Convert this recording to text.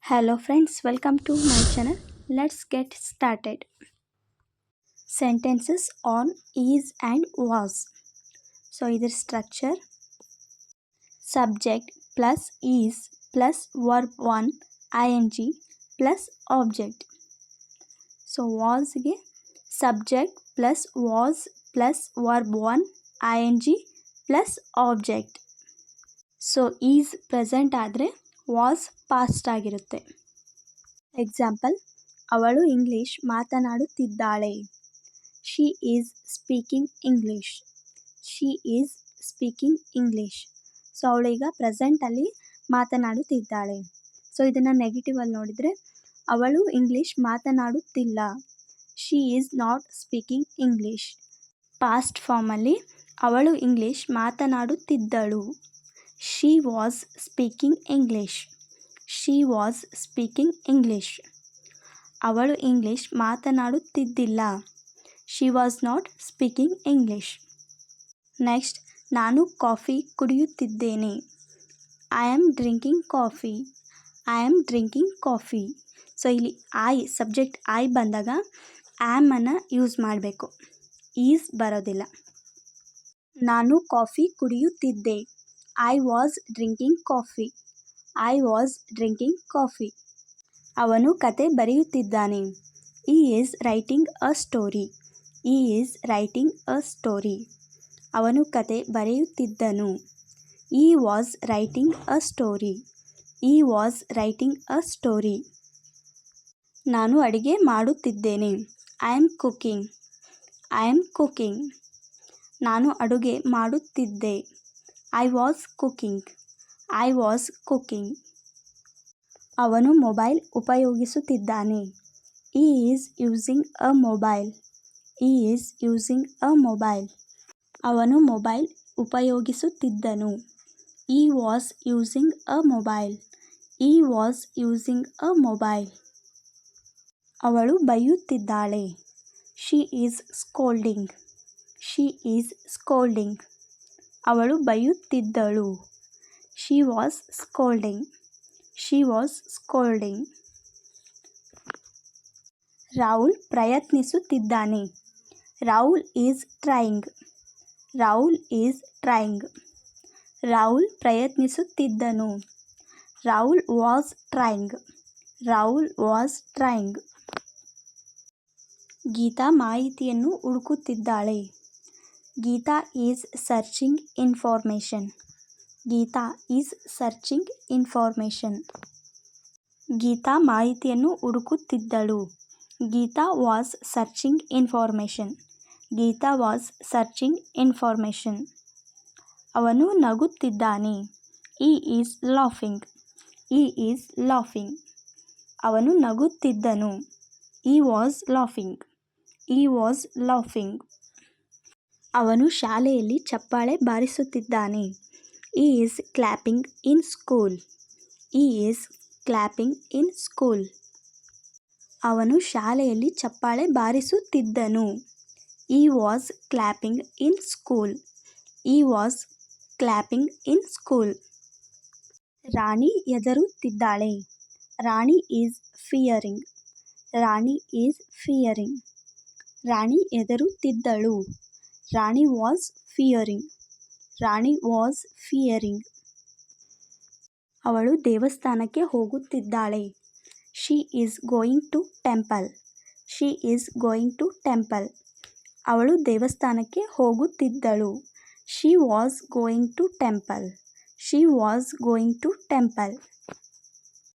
Hello friends, welcome to my channel. Let's get started. Sentences on is and was. So either structure subject plus is plus verb 1 ing plus object. So was ಗೆ subject plus was plus verb 1 ing plus object. So is present ಆದರೆ was past ಆಗಿರುತ್ತೆ. Example, ಅವಳು English ಮಾತನಾಡುತ್ತಿದ್ದಾಳೆ. She is speaking English. She is speaking English. So ಅವಳೀಗ ಪ್ರೆಸೆಂಟಲ್ಲಿ ಮಾತನಾಡುತ್ತಿದ್ದಾಳೆ. So ಇದನ್ನು ನೆಗೆಟಿವಲ್ಲಿ ನೋಡಿದರೆ ಅವಳು ಇಂಗ್ಲಿಷ್ ಮಾತನಾಡುತ್ತಿಲ್ಲ. She is not speaking English. Past ಫಾರ್ಮಲ್ಲಿ ಅವಳು ಇಂಗ್ಲಿಷ್ ಮಾತನಾಡುತ್ತಿದ್ದಳು. She was speaking English. She was speaking English. ಅವಳು ಇಂಗ್ಲಿಷ್ ಮಾತನಾಡುತ್ತಿದ್ದಿಲ್ಲ. She was not speaking English. Next, ನಾನು ಕಾಫಿ ಕುಡಿಯುತ್ತಿದ್ದೇನೆ. I am drinking coffee. I am drinking coffee. So ಇಲ್ಲಿ subject I ಬಂದಾಗ ಆ್ಯಮನ್ನು use ಮಾಡಬೇಕು, ಈಸ್ ಬರೋದಿಲ್ಲ. ನಾನು ಕಾಫಿ ಕುಡಿಯುತ್ತಿದ್ದೆ. I was drinking coffee. I was drinking coffee. ಅವನು ಕತೆ ಬರೆಯುತ್ತಿದ್ದಾನೆ. He is writing a story. He is writing a story. ಅವನು ಕತೆ ಬರೆಯುತ್ತಿದ್ದನು. He was writing a story. He was writing a story. ನಾನು ಅಡಿಗೆ ಮಾಡುತ್ತಿದ್ದೇನೆ. I am cooking. I am cooking. ನಾನು ಅಡುಗೆ ಮಾಡುತ್ತಿದ್ದೆ. I was cooking. I was cooking. ಅವನು ಮೊಬೈಲ್ ಉಪಯೋಗಿಸುತ್ತಿದ್ದಾನೆ. He is using a mobile. He is using a mobile. ಅವನು mobile ಉಪಯೋಗಿಸುತ್ತಿದ್ದನು. He was using a mobile. He was using a mobile. ಅವಳು ಬೈಯುತ್ತಿದ್ದಾಳೆ. She is scolding. She is scolding. ಅವಳು ಬೈಯುತ್ತಿದ್ದಳು. She was scolding. She was scolding. Rahul ಪ್ರಯತ್ನಿಸುತ್ತಿದ್ದಾನೆ. Rahul is trying. Rahul is trying. Rahul ಪ್ರಯತ್ನಿಸುತ್ತಿದ್ದನು. Rahul was trying. Rahul was trying. Geeta ಮಾಹಿತಿಯನ್ನು ಹುಡುಕುತ್ತಿದ್ದಾಳೆ. Geeta is searching information. Geeta is searching information. Geeta ಮಾಹಿತಿಯನ್ನು ಹುಡುಕುತ್ತಿದ್ದಳು. Geeta was searching information. Geeta was searching information. ಅವನು ನಗುತ್ತಿದ್ದಾನೆ. He is laughing. He is laughing. ಅವನು ನಗುತ್ತಿದ್ದನು. He was laughing. He was laughing. ಅವನು ಶಾಲೆಯಲ್ಲಿ ಚಪ್ಪಾಳೆ ಬಾರಿಸುತ್ತಿದ್ದಾನೆ. He is clapping in school. He is clapping in school. ಅವನು ಶಾಲೆಯಲ್ಲಿ ಚಪ್ಪಾಳೆ ಬಾರಿಸುತ್ತಿದ್ದನು. He was clapping in school. He was clapping in school. Rani ಹೆದರುತ್ತಿದ್ದಾಳೆ. Rani is fearing. Rani is fearing. Rani ಹೆದರುತ್ತಿದ್ದಳು. Rani was fearing. Rani was fearing. ಅವಳು ದೇವಸ್ಥಾನಕ್ಕೆ ಹೋಗುತ್ತಿದ್ದಾಳೆ. She is going to temple. She is going to temple. ಅವಳು ದೇವಸ್ಥಾನಕ್ಕೆ ಹೋಗುತ್ತಿದ್ದಳು. She was going to temple. She was going to temple.